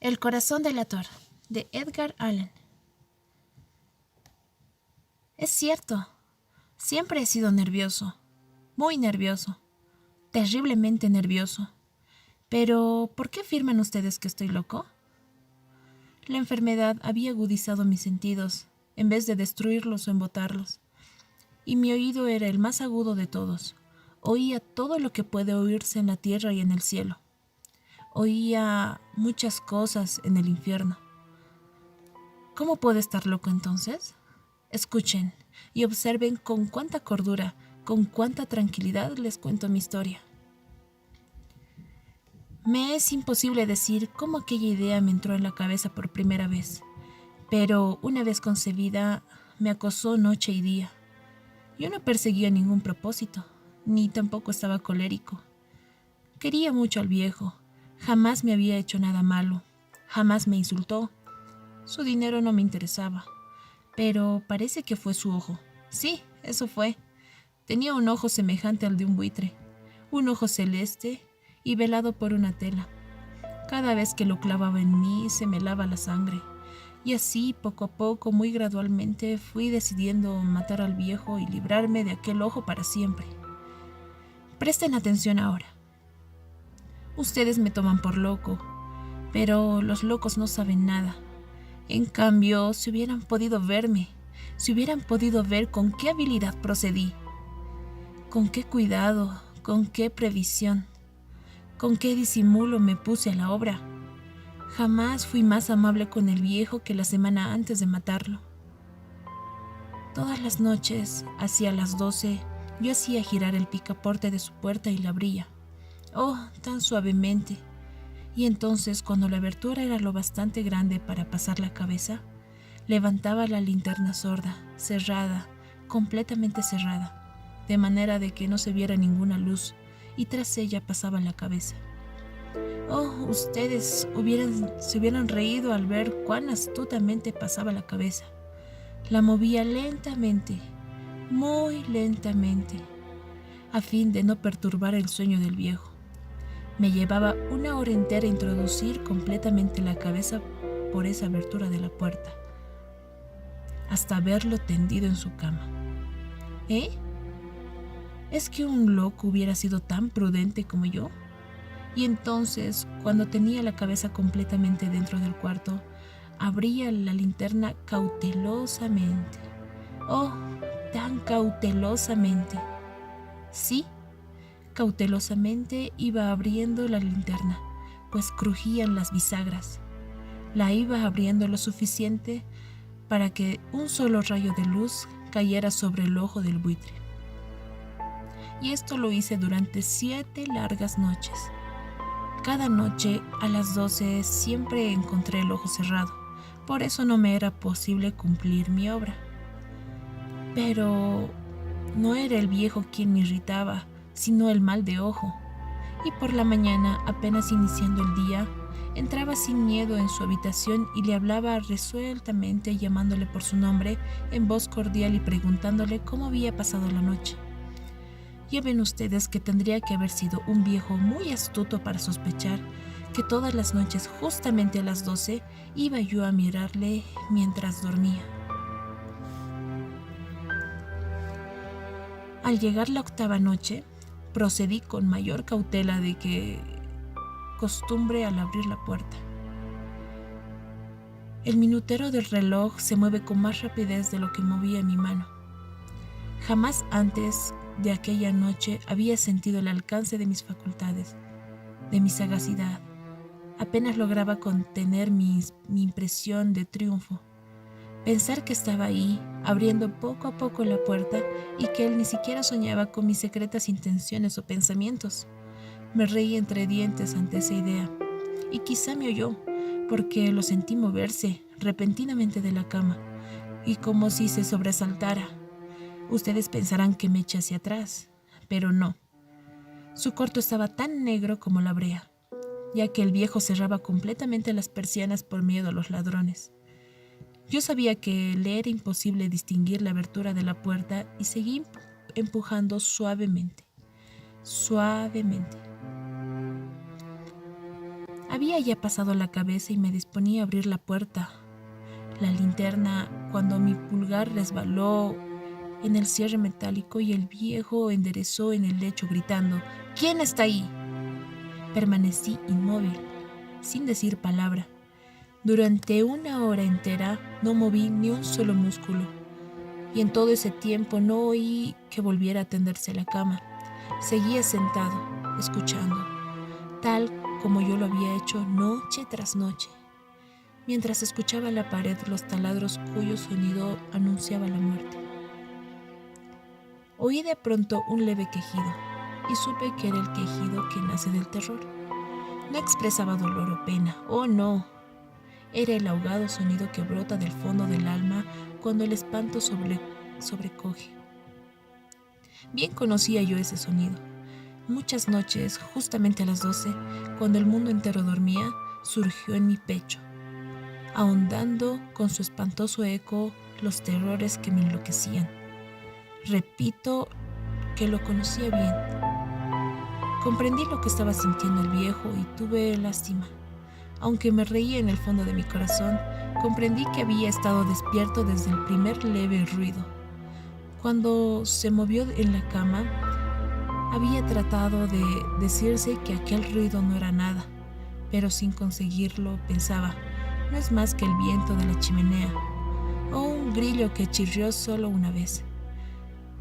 El corazón delator, de Edgar Allan. Es cierto, siempre he sido nervioso, muy nervioso, terriblemente nervioso. Pero, ¿por qué afirman ustedes que estoy loco? La enfermedad había agudizado mis sentidos, en vez de destruirlos o embotarlos. Y mi oído era el más agudo de todos. Oía todo lo que puede oírse en la tierra y en el cielo. Oía muchas cosas en el infierno. ¿Cómo puedo estar loco entonces? Escuchen y observen con cuánta cordura, con cuánta tranquilidad les cuento mi historia. Me es imposible decir cómo aquella idea me entró en la cabeza por primera vez, pero una vez concebida me acosó noche y día. Yo no perseguía ningún propósito, ni tampoco estaba colérico. Quería mucho al viejo, jamás me había hecho nada malo, jamás me insultó. Su dinero no me interesaba, pero parece que fue su ojo. Sí, eso fue. Tenía un ojo semejante al de un buitre, un ojo celeste y velado por una tela. Cada vez que lo clavaba en mí se me helaba la sangre, y así, poco a poco, muy gradualmente, fui decidiendo matar al viejo y librarme de aquel ojo para siempre. Presten atención ahora. Ustedes me toman por loco, pero los locos no saben nada. En cambio, si hubieran podido verme, si hubieran podido ver con qué habilidad procedí, con qué cuidado, con qué previsión, con qué disimulo me puse a la obra. Jamás fui más amable con el viejo que la semana antes de matarlo. Todas las noches, hacia las 12, yo hacía girar el picaporte de su puerta y la abría. Oh, tan suavemente. Y entonces, cuando la abertura era lo bastante grande para pasar la cabeza, levantaba la linterna sorda, cerrada, completamente cerrada, de manera de que no se viera ninguna luz, y tras ella pasaba la cabeza. Oh, ustedes se hubieran reído al ver cuán astutamente pasaba la cabeza. La movía lentamente, muy lentamente, a fin de no perturbar el sueño del viejo. Me llevaba una hora entera introducir completamente la cabeza por esa abertura de la puerta, hasta verlo tendido en su cama. ¿Eh? ¿Es que un loco hubiera sido tan prudente como yo? Y entonces, cuando tenía la cabeza completamente dentro del cuarto, abría la linterna cautelosamente. Oh, tan cautelosamente. Sí, cautelosamente iba abriendo la linterna, pues crujían las bisagras. La iba abriendo lo suficiente para que un solo rayo de luz cayera sobre el ojo del buitre. Y esto lo hice durante 7 largas noches. Cada noche a las 12 siempre encontré el ojo cerrado, por eso no me era posible cumplir mi obra. Pero no era el viejo quien me irritaba, sino el mal de ojo. Y por la mañana, apenas iniciando el día, entraba sin miedo en su habitación y le hablaba resueltamente, llamándole por su nombre en voz cordial y preguntándole cómo había pasado la noche. Ya ven ustedes que tendría que haber sido un viejo muy astuto para sospechar que todas las noches, justamente a las 12, iba yo a mirarle mientras dormía. Al llegar la 8ª noche, procedí con mayor cautela de que costumbre al abrir la puerta. El minutero del reloj se mueve con más rapidez de lo que movía mi mano. Jamás antes de aquella noche había sentido el alcance de mis facultades, de mi sagacidad. Apenas lograba contener mi impresión de triunfo. Pensar que estaba ahí, abriendo poco a poco la puerta y que él ni siquiera soñaba con mis secretas intenciones o pensamientos. Me reí entre dientes ante esa idea, y quizá me oyó, porque lo sentí moverse repentinamente de la cama, y como si se sobresaltara. Ustedes pensarán que me eché hacia atrás, pero no. Su cuarto estaba tan negro como la brea, ya que el viejo cerraba completamente las persianas por miedo a los ladrones. Yo sabía que le era imposible distinguir la abertura de la puerta y seguí empujando suavemente, suavemente. Había ya pasado la cabeza y me disponía a abrir la puerta, la linterna, cuando mi pulgar resbaló en el cierre metálico y el viejo enderezó en el lecho gritando: «¿Quién está ahí?». Permanecí inmóvil, sin decir palabra. Durante una hora entera no moví ni un solo músculo, y en todo ese tiempo no oí que volviera a tenderse la cama. Seguía sentado, escuchando, tal como yo lo había hecho noche tras noche, mientras escuchaba en la pared los taladros cuyo sonido anunciaba la muerte. Oí de pronto un leve quejido, y supe que era el quejido que nace del terror. No expresaba dolor o pena, oh no. Era el ahogado sonido que brota del fondo del alma cuando el espanto sobrecoge. Bien conocía yo ese sonido. Muchas noches, justamente a las 12, cuando el mundo entero dormía, surgió en mi pecho, ahondando con su espantoso eco los terrores que me enloquecían. Repito que lo conocía bien. Comprendí lo que estaba sintiendo el viejo y tuve lástima. Aunque me reía en el fondo de mi corazón, comprendí que había estado despierto desde el primer leve ruido. Cuando se movió en la cama, había tratado de decirse que aquel ruido no era nada, pero sin conseguirlo pensaba: no es más que el viento de la chimenea, o un grillo que chirrió solo una vez.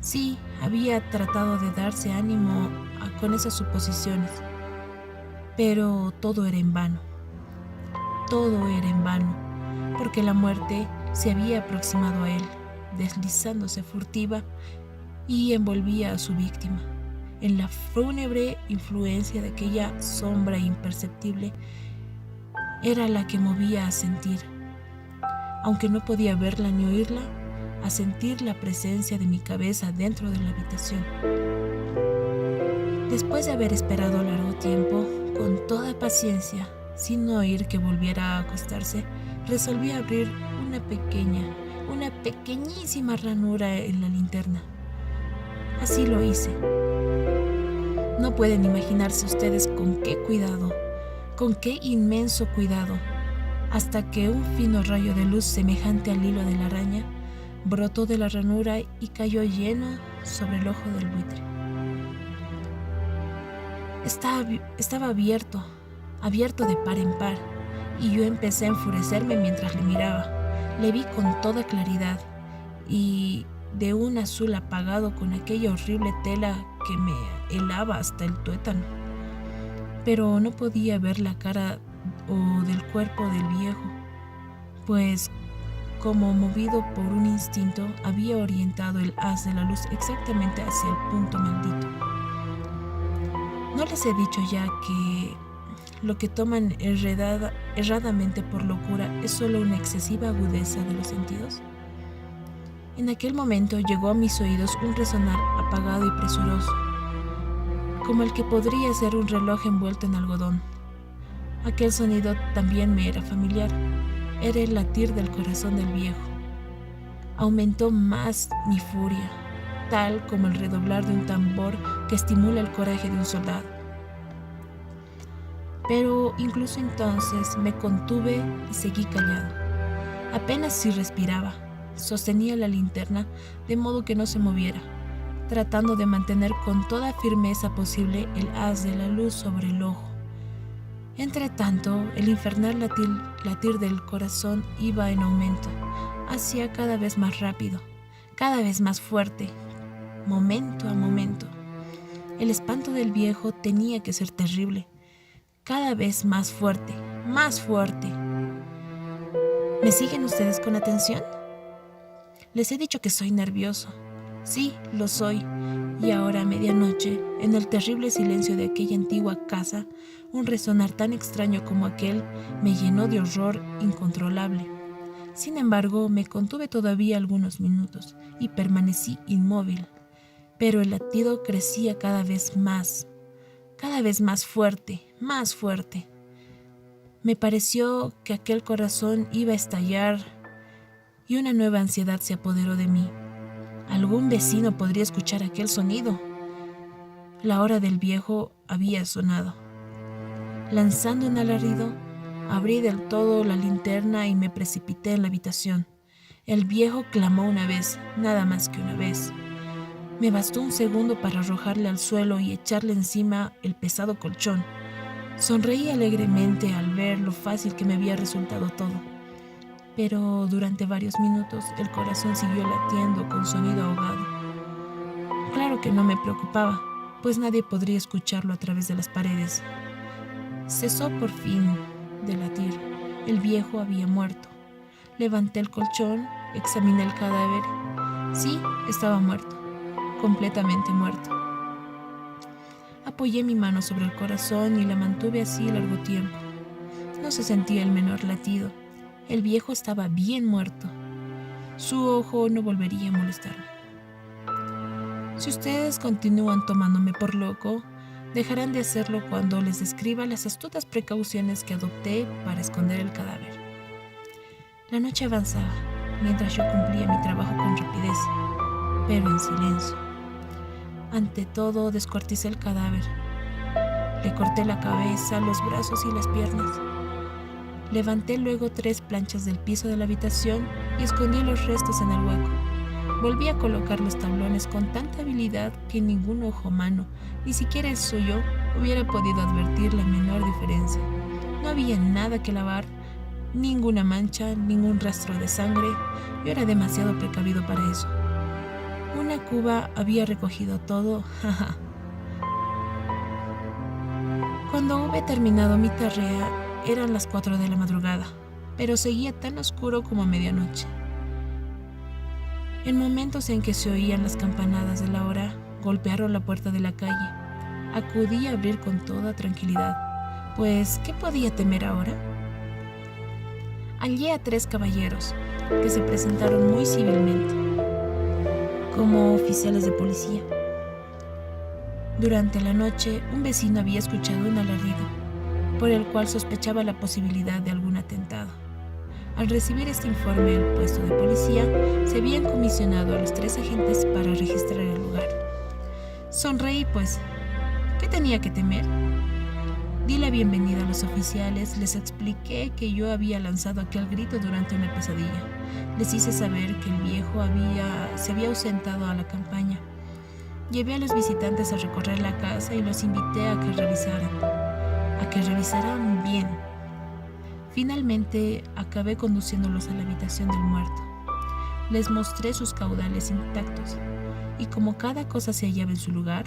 Sí, había tratado de darse ánimo con esas suposiciones, pero todo era en vano. Todo era en vano, porque la muerte se había aproximado a él, deslizándose furtiva, y envolvía a su víctima. En la fúnebre influencia de aquella sombra imperceptible era la que movía a sentir, aunque no podía verla ni oírla, a sentir la presencia de mi cabeza dentro de la habitación. Después de haber esperado largo tiempo, con toda paciencia, sin oír que volviera a acostarse, resolví abrir una pequeñísima ranura en la linterna. Así lo hice. No pueden imaginarse ustedes con qué cuidado, con qué inmenso cuidado, hasta que un fino rayo de luz semejante al hilo de la araña brotó de la ranura y cayó lleno sobre el ojo del buitre. Estaba abierto de par en par, y yo empecé a enfurecerme mientras le miraba. Le vi con toda claridad y de un azul apagado, con aquella horrible tela que me helaba hasta el tuétano. Pero no podía ver la cara o del cuerpo del viejo, pues, como movido por un instinto, había orientado el haz de la luz exactamente hacia el punto maldito. ¿No les he dicho ya que lo que toman erradamente por locura es solo una excesiva agudeza de los sentidos? En aquel momento llegó a mis oídos un resonar apagado y presuroso, como el que podría ser un reloj envuelto en algodón. Aquel sonido también me era familiar. Era el latir del corazón del viejo. Aumentó más mi furia, tal como el redoblar de un tambor que estimula el coraje de un soldado. Pero incluso entonces me contuve y seguí callado. Apenas si respiraba. Sostenía la linterna de modo que no se moviera, tratando de mantener con toda firmeza posible el haz de la luz sobre el ojo. Entretanto, el infernal latir del corazón iba en aumento, hacía cada vez más rápido, cada vez más fuerte, momento a momento. El espanto del viejo tenía que ser terrible, cada vez más fuerte, más fuerte. ¿Me siguen ustedes con atención? Les he dicho que soy nervioso. Sí, lo soy. Y ahora a medianoche, en el terrible silencio de aquella antigua casa, un resonar tan extraño como aquel me llenó de horror incontrolable. Sin embargo, me contuve todavía algunos minutos y permanecí inmóvil. Pero el latido crecía cada vez más fuerte, más fuerte. Me pareció que aquel corazón iba a estallar y una nueva ansiedad se apoderó de mí. Algún vecino podría escuchar aquel sonido. La hora del viejo había sonado. Lanzando un alarido, abrí del todo la linterna y me precipité en la habitación. El viejo clamó una vez, nada más que una vez. Me bastó un segundo para arrojarle al suelo y echarle encima el pesado colchón. Sonreí alegremente al ver lo fácil que me había resultado todo. Pero durante varios minutos el corazón siguió latiendo con sonido ahogado. Claro que no me preocupaba, pues nadie podría escucharlo a través de las paredes. Cesó por fin de latir. El viejo había muerto. Levanté el colchón, examiné el cadáver. Sí, estaba muerto, completamente muerto. Apoyé mi mano sobre el corazón y la mantuve así largo tiempo. No se sentía el menor latido. El viejo estaba bien muerto. Su ojo no volvería a molestarme. Si ustedes continúan tomándome por loco, dejarán de hacerlo cuando les describa las astutas precauciones que adopté para esconder el cadáver. La noche avanzaba, mientras yo cumplía mi trabajo con rapidez, pero en silencio. Ante todo, descuarticé el cadáver. Le corté la cabeza, los brazos y las piernas. Levanté luego 3 planchas del piso de la habitación y escondí los restos en el hueco. Volví a colocar los tablones con tanta habilidad que ningún ojo humano, ni siquiera el suyo, hubiera podido advertir la menor diferencia. No había nada que lavar, ninguna mancha, ningún rastro de sangre. Yo era demasiado precavido para eso. Una cuba había recogido todo, jaja. Cuando hube terminado mi tarea, eran las 4 de la madrugada, pero seguía tan oscuro como a medianoche. En momentos en que se oían las campanadas de la hora, golpearon la puerta de la calle. Acudí a abrir con toda tranquilidad, pues ¿qué podía temer ahora? Hallé a 3 caballeros, que se presentaron muy civilmente, como oficiales de policía. Durante la noche, un vecino había escuchado un alarido, por el cual sospechaba la posibilidad de algún atentado. Al recibir este informe, el puesto de policía se habían comisionado a los 3 agentes para registrar el lugar. Sonreí, pues, ¿qué tenía que temer? Di la bienvenida a los oficiales, les expliqué que yo había lanzado aquel grito durante una pesadilla. Les hice saber que el viejo se había ausentado a la campaña. Llevé a los visitantes a recorrer la casa y los invité a que revisaran bien. Finalmente, acabé conduciéndolos a la habitación del muerto. Les mostré sus caudales intactos, y como cada cosa se hallaba en su lugar,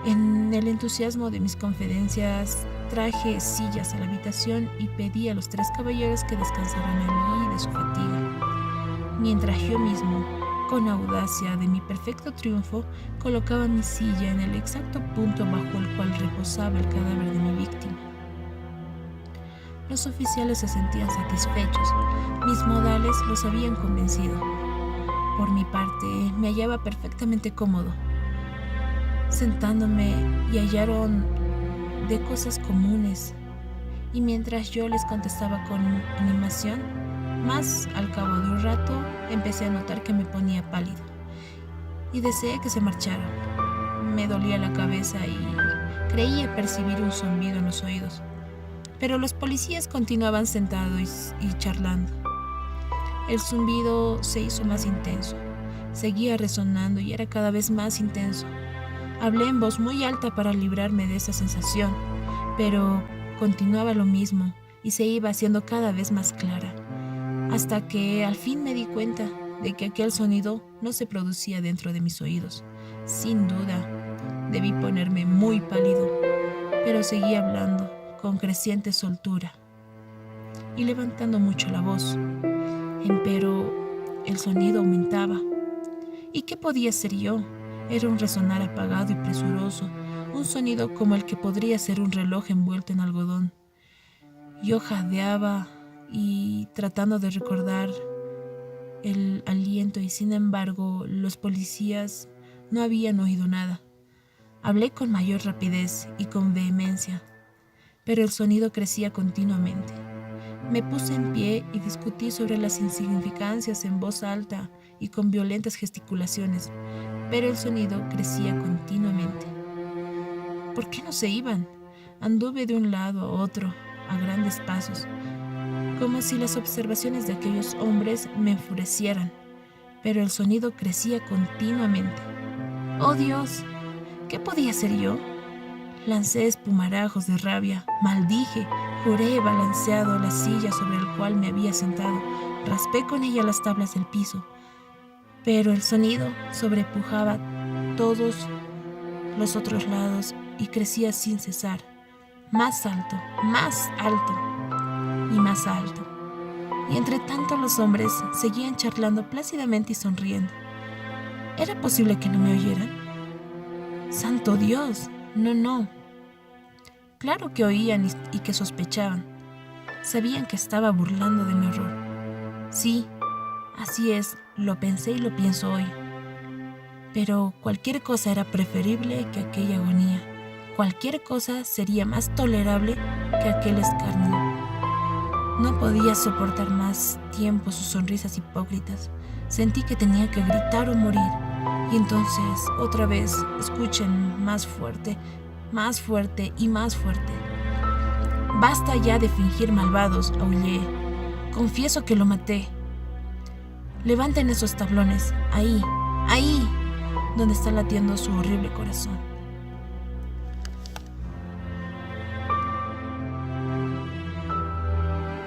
en el entusiasmo de mis confidencias, traje sillas a la habitación y pedí a los 3 caballeros que descansaran allí de su fatiga, mientras yo mismo, con audacia de mi perfecto triunfo, colocaba mi silla en el exacto punto bajo el cual reposaba el cadáver de mi víctima. Los oficiales se sentían satisfechos, mis modales los habían convencido. Por mi parte, me hallaba perfectamente cómodo, sentándome, y hallaron de cosas comunes, y mientras yo les contestaba con animación, más al cabo de un rato empecé a notar que me ponía pálido y deseé que se marcharan. Me dolía la cabeza y creía percibir un zumbido en los oídos, pero los policías continuaban sentados y charlando. El zumbido se hizo más intenso, seguía resonando y era cada vez más intenso. Hablé en voz muy alta para librarme de esa sensación, pero continuaba lo mismo y se iba haciendo cada vez más clara, hasta que al fin me di cuenta de que aquel sonido no se producía dentro de mis oídos. Sin duda, debí ponerme muy pálido, pero seguí hablando con creciente soltura y levantando mucho la voz. Empero el sonido aumentaba. ¿Y qué podía ser yo? Era un resonar apagado y presuroso, un sonido como el que podría ser un reloj envuelto en algodón. Yo jadeaba y tratando de recordar el aliento, y sin embargo los policías no habían oído nada. Hablé con mayor rapidez y con vehemencia, pero el sonido crecía continuamente. Me puse en pie y discutí sobre las insignificancias en voz alta y con violentas gesticulaciones, pero el sonido crecía continuamente. ¿Por qué no se iban? Anduve de un lado a otro a grandes pasos, como si las observaciones de aquellos hombres me enfurecieran, pero el sonido crecía continuamente. ¡Oh Dios! ¿Qué podía ser yo? Lancé espumarajos de rabia, maldije, juré balanceado la silla sobre el cual me había sentado, raspé con ella las tablas del piso, pero el sonido sobrepujaba todos los otros lados y crecía sin cesar, más alto y más alto. Y entre tanto los hombres seguían charlando plácidamente y sonriendo. ¿Era posible que no me oyeran? ¡Santo Dios! No. Claro que oían y que sospechaban. Sabían que estaba burlando de mi horror. Sí, así es, lo pensé y lo pienso hoy. Pero cualquier cosa era preferible que aquella agonía. Cualquier cosa sería más tolerable que aquel escarnio. No podía soportar más tiempo sus sonrisas hipócritas. Sentí que tenía que gritar o morir. Y entonces, otra vez, escuchen más fuerte y más fuerte. Basta ya de fingir malvados, aullé. Confieso que lo maté. Levanten esos tablones, ahí, donde está latiendo su horrible corazón.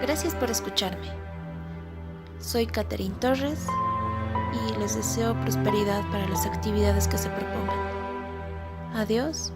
Gracias por escucharme. Soy Catherine Torres y les deseo prosperidad para las actividades que se propongan. Adiós.